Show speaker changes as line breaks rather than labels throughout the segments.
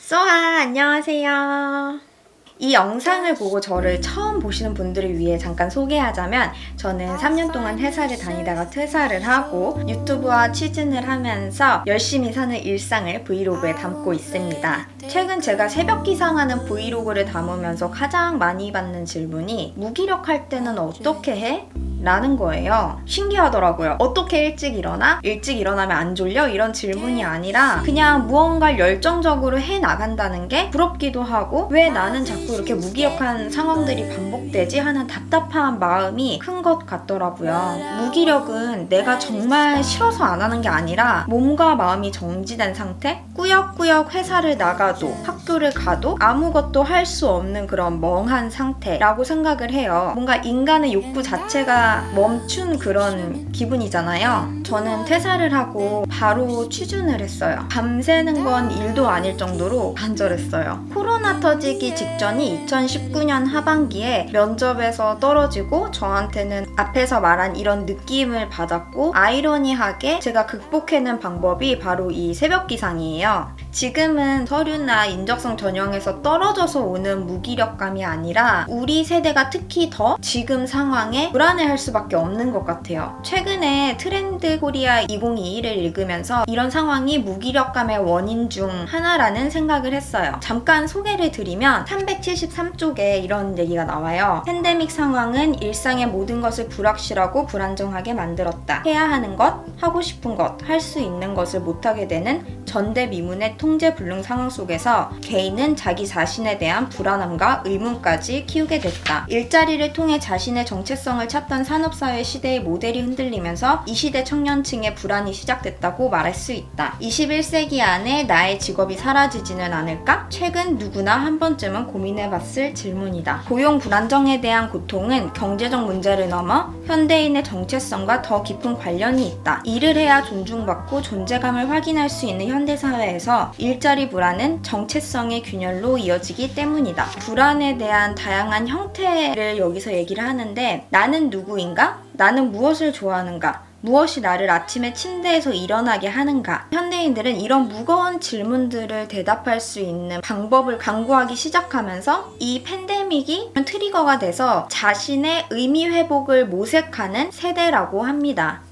쏘아, 안녕하세요. 이 영상을 보고 저를 처음 보시는 분들을 위해 잠깐 소개하자면, 저는 3년 동안 회사를 다니다가 퇴사를 하고 유튜브와 취준을 하면서 열심히 사는 일상을 브이로그에 담고 있습니다. 최근 제가 새벽 기상하는 브이로그를 담으면서 가장 많이 받는 질문이 무기력할 때는 어떻게 해? 라는 거예요. 신기하더라고요. 어떻게 일찍 일어나? 일찍 일어나면 안 졸려? 이런 질문이 아니라 그냥 무언가를 열정적으로 해나간다는 게 부럽기도 하고, 왜 나는 자꾸 이렇게 무기력한 상황들이 반복되지? 하는 답답한 마음이 큰 것 같더라고요. 무기력은 내가 정말 싫어서 안 하는 게 아니라 몸과 마음이 정지된 상태? 꾸역꾸역 회사를 나가도 학교를 가도 아무것도 할 수 없는 그런 멍한 상태라고 생각을 해요. 뭔가 인간의 욕구 자체가 멈춘 그런 기분이잖아요. 저는 퇴사를 하고 바로 취준을 했어요. 밤새는 건 일도 아닐 정도로 간절했어요. 코로나 터지기 직전이 2019년 하반기에 면접에서 떨어지고 저한테는 앞에서 말한 이런 느낌을 받았고, 아이러니하게 제가 극복해낸 방법이 바로 이 새벽 기상이에요. 지금은 서류나 인적성 전형에서 떨어져서 오는 무기력감이 아니라 우리 세대가 특히 더 지금 상황에 불안해할 수밖에 없는 것 같아요. 최근에 트렌드 코리아 2021을 읽으면서 이런 상황이 무기력감의 원인 중 하나라는 생각을 했어요. 잠깐 소개를 드리면 373쪽에 이런 얘기가 나와요. 팬데믹 상황은 일상의 모든 것을 불확실하고 불안정하게 만들었다. 해야 하는 것, 하고 싶은 것, 할 수 있는 것을 못하게 되는 전대미문의 통제불능 상황 속에서 개인은 자기 자신에 대한 불안함과 의문까지 키우게 됐다. 일자리를 통해 자신의 정체성을 찾던 산업사회 시대의 모델이 흔들리면서 이 시대 청년층의 불안이 시작됐다고 말할 수 있다. 21세기 안에 나의 직업이 사라지지는 않을까? 최근 누구나 한 번쯤은 고민해봤을 질문이다. 고용 불안정에 대한 고통은 경제적 문제를 넘어 현대인의 정체성과 더 깊은 관련이 있다. 일을 해야 존중받고 존재감을 확인할 수 있는 현대사회에서 일자리 불안은 정체성의 균열로 이어지기 때문이다. 불안에 대한 다양한 형태를 여기서 얘기를 하는데, 나는 누구인가? 나는 무엇을 좋아하는가? 무엇이 나를 아침에 침대에서 일어나게 하는가? 현대인들은 이런 무거운 질문들을 대답할 수 있는 방법을 강구하기 시작하면서 이 팬데믹이 트리거가 돼서 자신의 의미 회복을 모색하는 세대라고 합니다.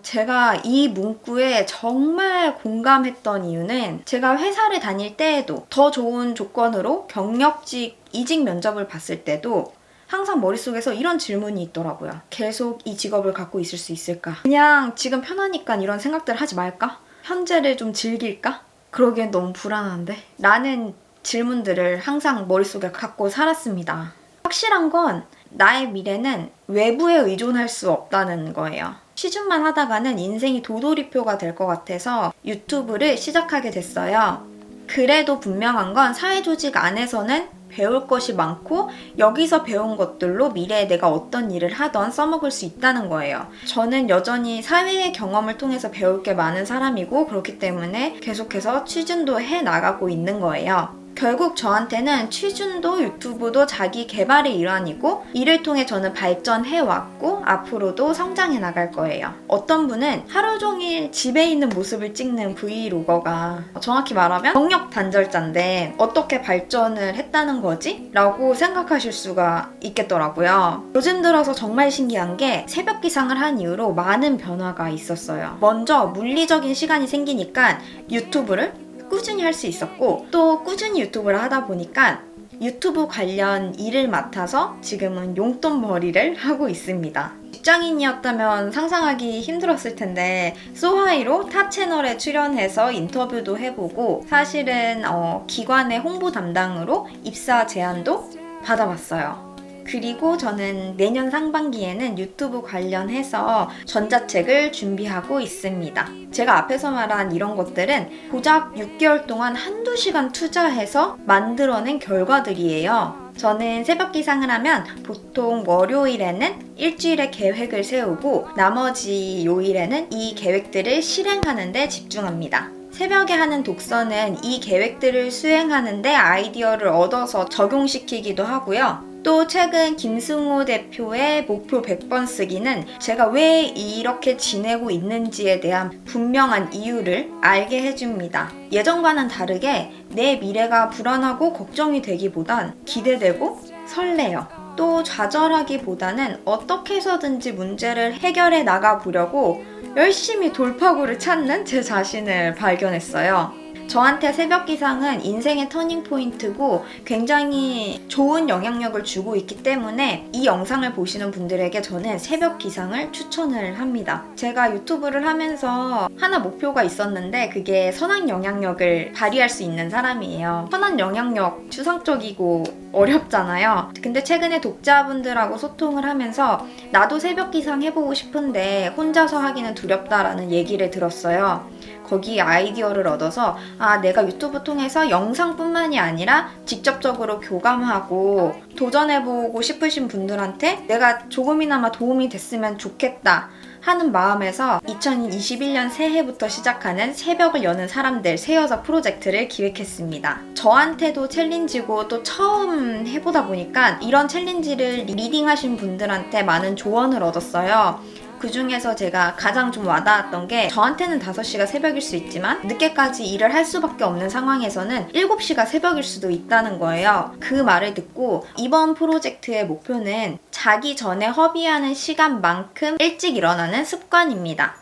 제가 이 문구에 정말 공감했던 이유는, 제가 회사를 다닐 때에도 더 좋은 조건으로 경력직 이직 면접을 봤을 때도 항상 머릿속에서 이런 질문이 있더라고요. 계속 이 직업을 갖고 있을 수 있을까? 그냥 지금 편하니까 이런 생각들 하지 말까? 현재를 좀 즐길까? 그러기엔 너무 불안한데? 라는 질문들을 항상 머릿속에 갖고 살았습니다. 확실한 건 나의 미래는 외부에 의존할 수 없다는 거예요. 취준만 하다가는 인생이 도돌이표가 될 것 같아서 유튜브를 시작하게 됐어요. 그래도 분명한 건 사회조직 안에서는 배울 것이 많고, 여기서 배운 것들로 미래에 내가 어떤 일을 하던 써먹을 수 있다는 거예요. 저는 여전히 사회의 경험을 통해서 배울 게 많은 사람이고, 그렇기 때문에 계속해서 취준도 해나가고 있는 거예요. 결국 저한테는 취준도 유튜브도 자기 개발의 일환이고, 이를 통해 저는 발전해왔고 앞으로도 성장해 나갈 거예요. 어떤 분은 하루 종일 집에 있는 모습을 찍는 브이로거가 정확히 말하면 경력 단절자인데 어떻게 발전을 했다는 거지? 라고 생각하실 수가 있겠더라고요. 요즘 들어서 정말 신기한 게, 새벽 기상을 한 이후로 많은 변화가 있었어요. 먼저 물리적인 시간이 생기니까 유튜브를 꾸준히 할 수 있었고, 또 꾸준히 유튜브를 하다 보니까 유튜브 관련 일을 맡아서 지금은 용돈벌이를 하고 있습니다. 직장인이었다면 상상하기 힘들었을 텐데, 소하이로 타 채널에 출연해서 인터뷰도 해보고, 사실은 기관의 홍보 담당으로 입사 제안도 받아봤어요. 그리고 저는 내년 상반기에는 유튜브 관련해서 전자책을 준비하고 있습니다. 제가 앞에서 말한 이런 것들은 고작 6개월 동안 한두 시간 투자해서 만들어낸 결과들이에요. 저는 새벽 기상을 하면 보통 월요일에는 일주일의 계획을 세우고, 나머지 요일에는 이 계획들을 실행하는 데 집중합니다. 새벽에 하는 독서는 이 계획들을 수행하는 데 아이디어를 얻어서 적용시키기도 하고요. 또 최근 김승호 대표의 목표 100번 쓰기는 제가 왜 이렇게 지내고 있는지에 대한 분명한 이유를 알게 해줍니다. 예전과는 다르게 내 미래가 불안하고 걱정이 되기보단 기대되고 설레요. 또 좌절하기보다는 어떻게 해서든지 문제를 해결해 나가보려고 열심히 돌파구를 찾는 제 자신을 발견했어요. 저한테 새벽 기상은 인생의 터닝 포인트고 굉장히 좋은 영향력을 주고 있기 때문에 이 영상을 보시는 분들에게 저는 새벽 기상을 추천을 합니다. 제가 유튜브를 하면서 하나 목표가 있었는데 그게 선한 영향력을 발휘할 수 있는 사람이에요. 선한 영향력 추상적이고 어렵잖아요. 근데 최근에 독자분들하고 소통을 하면서 나도 새벽 기상 해보고 싶은데 혼자서 하기는 두렵다라는 얘기를 들었어요. 거기 아이디어를 얻어서 내가 유튜브 통해서 영상뿐만이 아니라 직접적으로 교감하고 도전해보고 싶으신 분들한테 내가 조금이나마 도움이 됐으면 좋겠다 하는 마음에서 2021년 새해부터 시작하는 새벽을 여는 사람들 새여자 프로젝트를 기획했습니다. 저한테도 챌린지고 또 처음 해보다 보니까 이런 챌린지를 리딩하신 분들한테 많은 조언을 얻었어요. 그 중에서 제가 가장 좀 와닿았던 게 저한테는 5시가 새벽일 수 있지만 늦게까지 일을 할 수밖에 없는 상황에서는 7시가 새벽일 수도 있다는 거예요. 그 말을 듣고 이번 프로젝트의 목표는 자기 전에 허비하는 시간만큼 일찍 일어나는 습관입니다.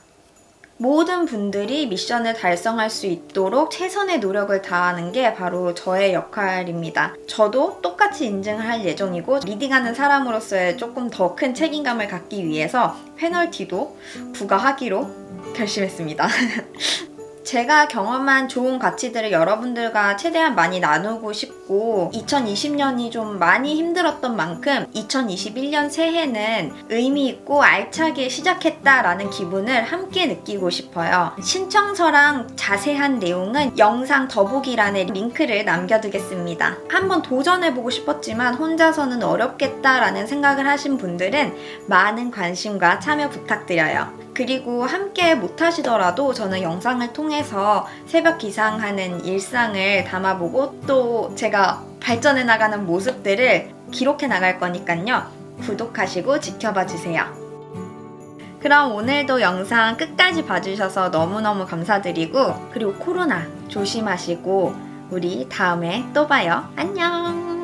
모든 분들이 미션을 달성할 수 있도록 최선의 노력을 다하는 게 바로 저의 역할입니다. 저도 똑같이 인증을 할 예정이고 리딩하는 사람으로서의 조금 더 큰 책임감을 갖기 위해서 페널티도 부과하기로 결심했습니다. 제가 경험한 좋은 가치들을 여러분들과 최대한 많이 나누고 싶고 2020년이 좀 많이 힘들었던 만큼 2021년 새해는 의미 있고 알차게 시작했다라는 기분을 함께 느끼고 싶어요. 신청서랑 자세한 내용은 영상 더보기란에 링크를 남겨두겠습니다. 한번 도전해보고 싶었지만 혼자서는 어렵겠다라는 생각을 하신 분들은 많은 관심과 참여 부탁드려요. 그리고 함께 못하시더라도 저는 영상을 통해서 새벽 기상하는 일상을 담아보고 또 제가 발전해 나가는 모습들을 기록해 나갈 거니까요. 구독하시고 지켜봐 주세요. 그럼 오늘도 영상 끝까지 봐주셔서 너무너무 감사드리고 그리고 코로나 조심하시고 우리 다음에 또 봐요. 안녕!